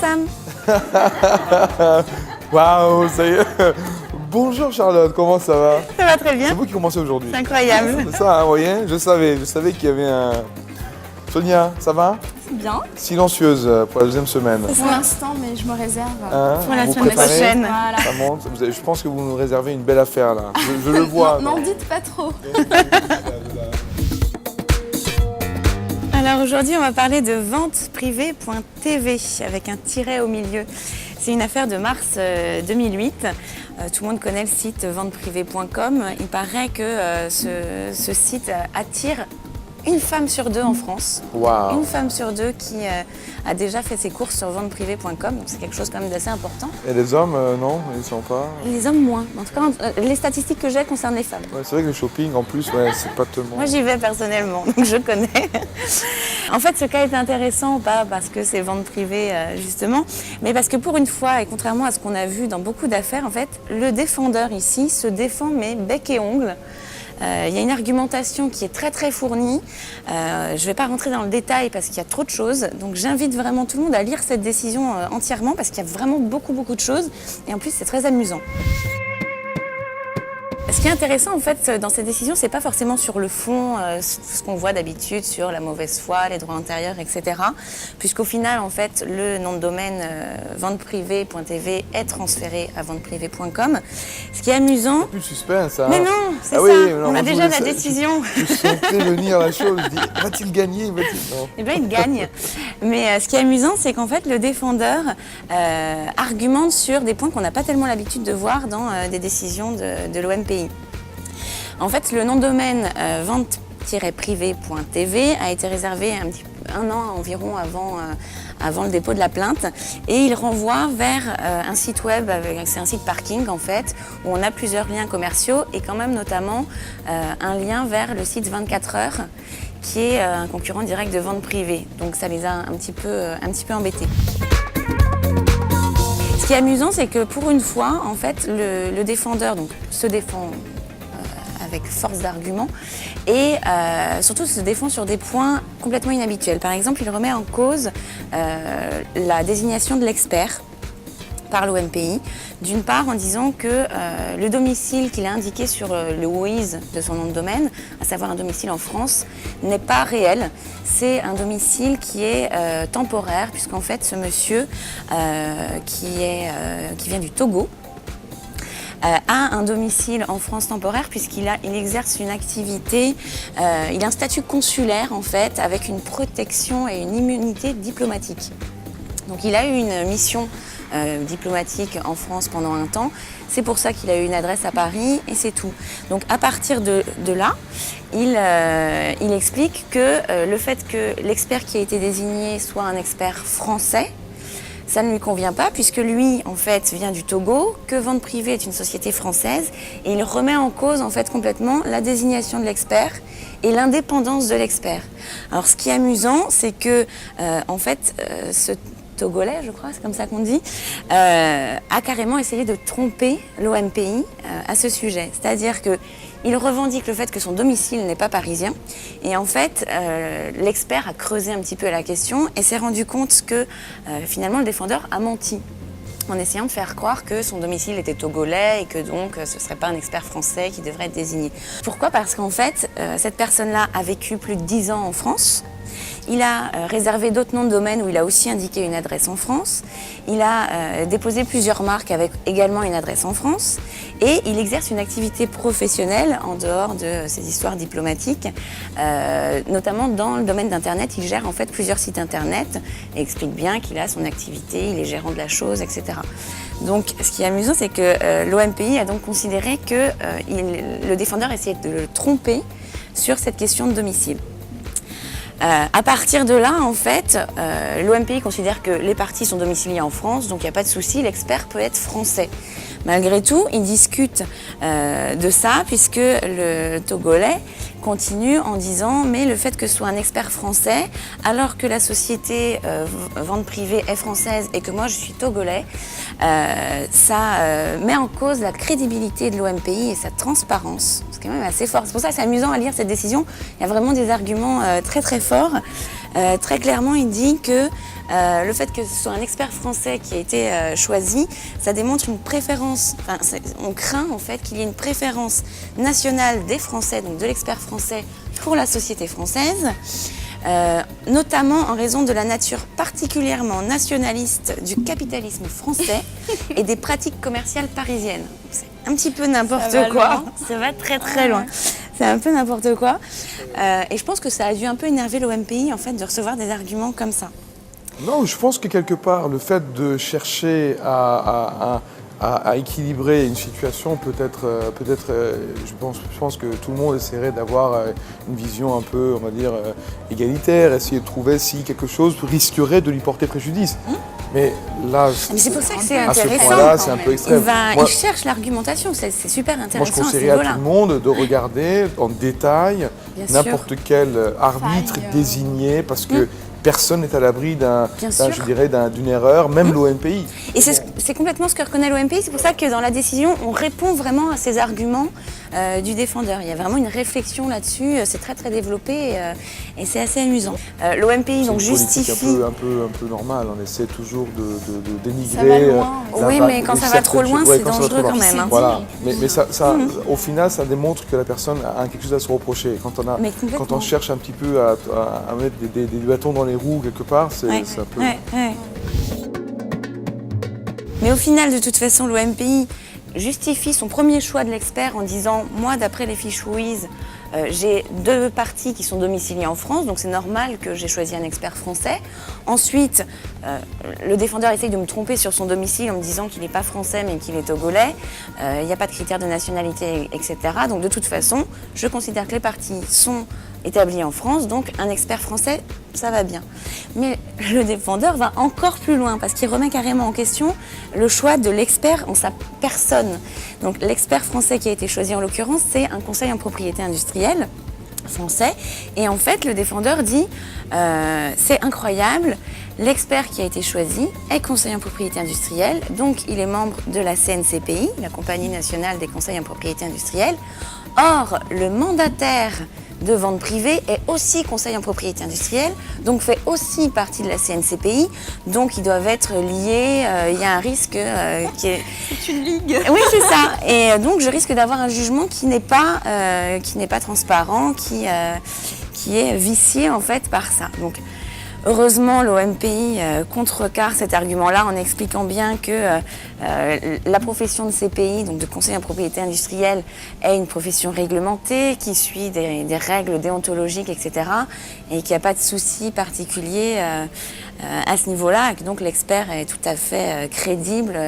Sam. Waouh, ça y est. Bonjour Charlotte, comment ça va? Ça va très bien. C'est vous qui commencez aujourd'hui. C'est incroyable. C'est ça, hein, vous voyez, je savais qu'il y avait un... Sonia, ça va? Bien. Silencieuse pour la deuxième semaine. Pour l'instant, mais je me réserve. Hein, Pour la vous semaine préparez? prochaine. Voilà. Ça monte. Je pense que vous nous réservez une belle affaire là. Je le vois. N'en dites pas trop. Alors aujourd'hui, on va parler de venteprivée.tv avec un tiret au milieu. C'est une affaire de mars 2008. Tout le monde connaît le site venteprivée.com. Il paraît que ce site attire une femme sur deux en France. Waouh. Une femme sur deux qui a déjà fait ses courses sur venteprivée.com. Donc c'est quelque chose quand même d'assez important. Et les hommes, non, ils sont pas. Les hommes moins. En tout cas, les statistiques que j'ai concernent les femmes. Ouais, c'est vrai que le shopping en plus, ouais, c'est pas tellement. Moi, j'y vais personnellement, donc je connais. En fait, ce cas est intéressant, pas parce que c'est vente privée, justement, mais parce que pour une fois, et contrairement à ce qu'on a vu dans beaucoup d'affaires, en fait, le défendeur ici se défend, mais bec et ongles. Il y a une argumentation qui est très très fournie. Je ne vais pas rentrer dans le détail parce qu'il y a trop de choses. Donc j'invite vraiment tout le monde à lire cette décision entièrement parce qu'il y a vraiment beaucoup de choses. Et en plus, c'est très amusant. Ce qui est intéressant en fait dans cette décision, c'est pas forcément sur le fond, ce qu'on voit d'habitude sur la mauvaise foi, les droits intérieurs, etc. Puisqu'au final, en fait, le nom de domaine venteprivée.tv est transféré à venteprivée.com. Ce qui est amusant. Plus de suspense, hein. Mais non, c'est ça. Oui, non, on a je déjà voulais la décision. Je sentais venir la chose. Je dis, va-t-il gagner? Non. Eh bien, il gagne. Mais ce qui est amusant, c'est qu'en fait, le défendeur argumente sur des points qu'on n'a pas tellement l'habitude de voir dans des décisions de l'OMPI. En fait, le nom de domaine vente-privée.tv a été réservé un an environ avant le dépôt de la plainte et il renvoie vers un site web, c'est un site parking en fait, où on a plusieurs liens commerciaux et quand même notamment un lien vers le site 24 heures qui est un concurrent direct de vente privée. Donc ça les a un petit peu embêtés. Ce qui est amusant, c'est que pour une fois, en fait, le défendeur se défend avec force d'argument et surtout se défend sur des points complètement inhabituels. Par exemple, il remet en cause la désignation de l'expert par l'OMPI, d'une part en disant que le domicile qu'il a indiqué sur le WHOIS de son nom de domaine, à savoir un domicile en France, n'est pas réel. C'est un domicile qui est temporaire, puisqu'en fait ce monsieur qui vient du Togo, a un domicile en France temporaire puisqu'il exerce une activité, il a un statut consulaire en fait avec une protection et une immunité diplomatique. Donc il a eu une mission diplomatique en France pendant un temps, c'est pour ça qu'il a eu une adresse à Paris et c'est tout. Donc à partir de là, il explique que le fait que l'expert qui a été désigné soit un expert français, ça ne lui convient pas puisque lui, en fait, vient du Togo, que Vente Privée est une société française et il remet en cause, en fait, complètement la désignation de l'expert et l'indépendance de l'expert. Alors, ce qui est amusant, c'est que, en fait, ce Togolais, je crois, c'est comme ça qu'on dit, a carrément essayé de tromper l'OMPI à ce sujet. C'est-à-dire qu'il revendique le fait que son domicile n'est pas parisien. Et en fait, l'expert a creusé un petit peu la question et s'est rendu compte que finalement le défendeur a menti en essayant de faire croire que son domicile était togolais et que donc ce ne serait pas un expert français qui devrait être désigné. Pourquoi? Parce qu'en fait, cette personne-là a vécu plus de 10 ans en France. Il a réservé d'autres noms de domaine où il a aussi indiqué une adresse en France. Il a déposé plusieurs marques avec également une adresse en France. Et il exerce une activité professionnelle en dehors de ces histoires diplomatiques, notamment dans le domaine d'Internet. Il gère en fait plusieurs sites Internet et explique bien qu'il a son activité, il est gérant de la chose, etc. Donc ce qui est amusant, c'est que l'OMPI a donc considéré que le défendeur essayait de le tromper sur cette question de domicile. À partir de là, en fait, l'OMPI considère que les parties sont domiciliées en France, donc il n'y a pas de souci, l'expert peut être français. Malgré tout, ils discutent de ça, puisque le Togolais continue en disant « mais le fait que ce soit un expert français, alors que la société Vente Privée est française et que moi je suis Togolais, ça met en cause la crédibilité de l'OMPI et sa transparence. » C'est quand même assez fort. C'est pour ça que c'est amusant à lire cette décision. Il y a vraiment des arguments très très forts. Très clairement, il dit que le fait que ce soit un expert français qui a été choisi, ça démontre une préférence, on craint en fait qu'il y ait une préférence nationale des Français, donc de l'expert français pour la société française, notamment en raison de la nature particulièrement nationaliste du capitalisme français et des pratiques commerciales parisiennes. C'est un petit peu n'importe quoi, ça va très très loin. C'est un peu n'importe quoi. Et je pense que ça a dû un peu énerver l'OMPI en fait de recevoir des arguments comme ça. Non, je pense que quelque part, le fait de chercher à équilibrer une situation, je pense que tout le monde essaierait d'avoir une vision un peu, on va dire, égalitaire, essayer de trouver si quelque chose risquerait de lui porter préjudice. Mais là, mais c'est pour ça que c'est à ce intéressant. point-là, c'est un peu extrême. Il cherche l'argumentation, c'est super Moi, intéressant. je conseillerais à tout le monde de regarder en détail Bien n'importe quel arbitre désigné, parce que personne n'est à l'abri d'une erreur, même l'OMPI. Et c'est complètement ce que reconnaît l'OMPI, c'est pour ça que dans la décision, on répond vraiment à ces arguments du défendeur. Il y a vraiment une réflexion là-dessus, c'est très très développé et c'est assez amusant. L'OMPI donc justifie... C'est un peu normal, on essaie toujours de dénigrer... Ça va loin. Oui, mais quand ça va trop loin, c'est dangereux quand même. Voilà, mais ça, au final, ça démontre que la personne a quelque chose à se reprocher. Quand on cherche un petit peu à mettre des bâtons dans les roues quelque part, c'est un peu... Mais au final, de toute façon, l'OMPI justifie son premier choix de l'expert en disant « Moi, d'après les fiches Louise, j'ai 2 parties qui sont domiciliées en France, donc c'est normal que j'ai choisi un expert français. » Ensuite, le défendeur essaye de me tromper sur son domicile en me disant qu'il n'est pas français mais qu'il est togolais. Il n'y a pas de critères de nationalité, etc. Donc de toute façon, je considère que les parties sont établies en France, donc un expert français, ça va bien. Mais le défendeur va encore plus loin parce qu'il remet carrément en question le choix de l'expert en sa personne. Donc l'expert français qui a été choisi en l'occurrence, c'est un conseil en propriété industrielle français. Et en fait, le défendeur dit c'est incroyable, l'expert qui a été choisi est conseiller en propriété industrielle, donc il est membre de la CNCPI, la Compagnie nationale des conseils en propriété industrielle. Or, le mandataire de vente privée est aussi conseiller en propriété industrielle, donc fait aussi partie de la CNCPI, donc ils doivent être liés, il y a un risque qui est... C'est une ligue. Oui, c'est ça. Et donc je risque d'avoir un jugement qui n'est pas transparent, qui est vicié en fait par ça. Donc, heureusement, l'OMPI contrecarre cet argument-là en expliquant bien que la profession de CPI, donc de conseiller en propriété industrielle, est une profession réglementée qui suit des règles déontologiques, etc. et qu'il n'y a pas de souci particulier à ce niveau-là, et que donc l'expert est tout à fait crédible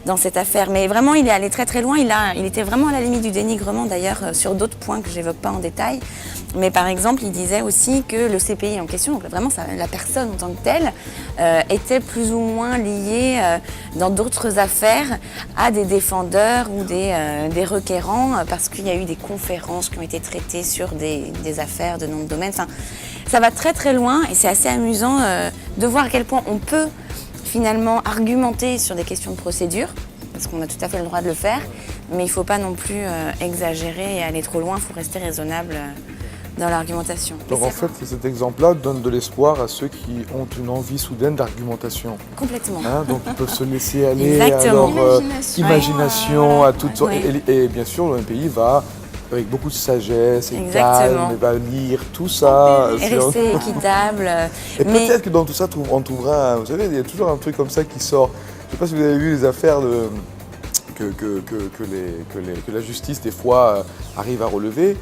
dans cette affaire. Mais vraiment, il est allé très très loin. Il était vraiment à la limite du dénigrement d'ailleurs sur d'autres points que je n'évoque pas en détail. Mais par exemple, il disait aussi que le CPI en question, donc vraiment la personne en tant que telle, était plus ou moins liée dans d'autres affaires à des défendeurs ou des requérants parce qu'il y a eu des conférences qui ont été traitées sur des affaires de nom de domaine. Enfin, ça va très très loin et c'est assez amusant de voir à quel point on peut finalement argumenter sur des questions de procédure, parce qu'on a tout à fait le droit de le faire, mais il ne faut pas non plus exagérer et aller trop loin, il faut rester raisonnable dans l'argumentation. Donc en fait, cet exemple-là donne de l'espoir à ceux qui ont une envie soudaine d'argumentation. Complètement. Donc ils peuvent se laisser aller Exactement. à leur Imagination, à toutes sortes. Et bien sûr, l'OMPI va, avec beaucoup de sagesse et calme, va lire tout ça. Et rester équitable. Et peut-être que dans tout ça, on trouvera, vous savez, il y a toujours un truc comme ça qui sort. Je ne sais pas si vous avez vu les affaires que la justice, des fois, arrive à relever.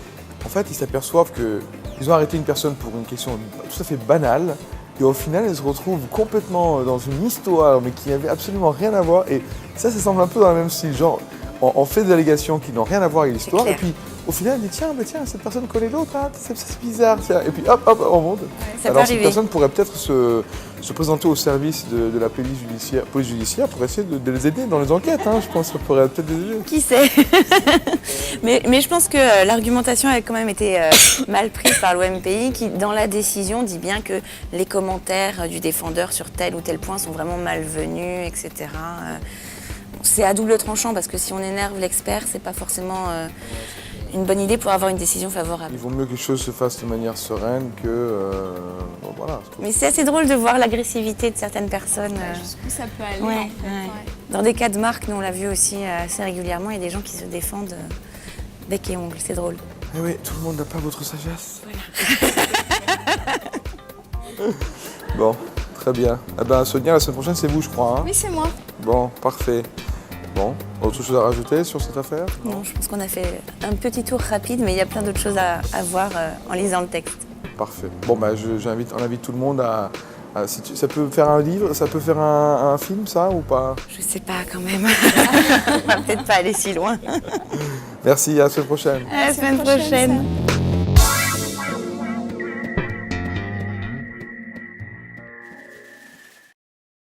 En fait, ils s'aperçoivent qu'ils ont arrêté une personne pour une question tout à fait banale, et au final, ils se retrouvent complètement dans une histoire, mais qui n'avait absolument rien à voir. Et ça semble un peu dans le même style. Genre, on fait des allégations qui n'ont rien à voir avec l'histoire, et puis au final, on dit tiens, cette personne connaît l'autre, hein, c'est bizarre. Tiens. Et puis hop, on monte. Alors, cette personne pourrait peut-être se présenter au service de la police judiciaire pour essayer de les aider dans les enquêtes. Je pense que ça pourrait peut-être les aider. Qui sait. mais je pense que l'argumentation a quand même été mal prise par l'OMPI qui, dans la décision, dit bien que les commentaires du défendeur sur tel ou tel point sont vraiment malvenus, etc. C'est à double tranchant parce que si on énerve l'expert, c'est pas forcément une bonne idée pour avoir une décision favorable. Il vaut mieux que les choses se fassent de manière sereine que... bon, voilà. Mais c'est assez drôle de voir l'agressivité de certaines personnes. Jusqu'où ça peut aller, Ouais, en fait. ouais. Ouais. Dans des cas de marque, nous on l'a vu aussi assez régulièrement, il y a des gens qui se défendent bec et ongles, c'est drôle. Eh oui, tout le monde n'a pas votre sagesse. Bon, très bien. Eh ben, Sonia, la semaine prochaine, c'est vous, je crois. Hein. Oui, c'est moi. Bon, parfait. Bon, autre chose à rajouter sur cette affaire? Non, je pense qu'on a fait un petit tour rapide, mais il y a plein d'autres choses à voir en lisant le texte. Parfait. Bon, bah, on invite tout le monde ça peut faire un livre, ça peut faire un film, ça, ou pas? Je sais pas quand même. On va peut-être pas aller si loin. Merci, à la semaine prochaine. À la semaine prochaine.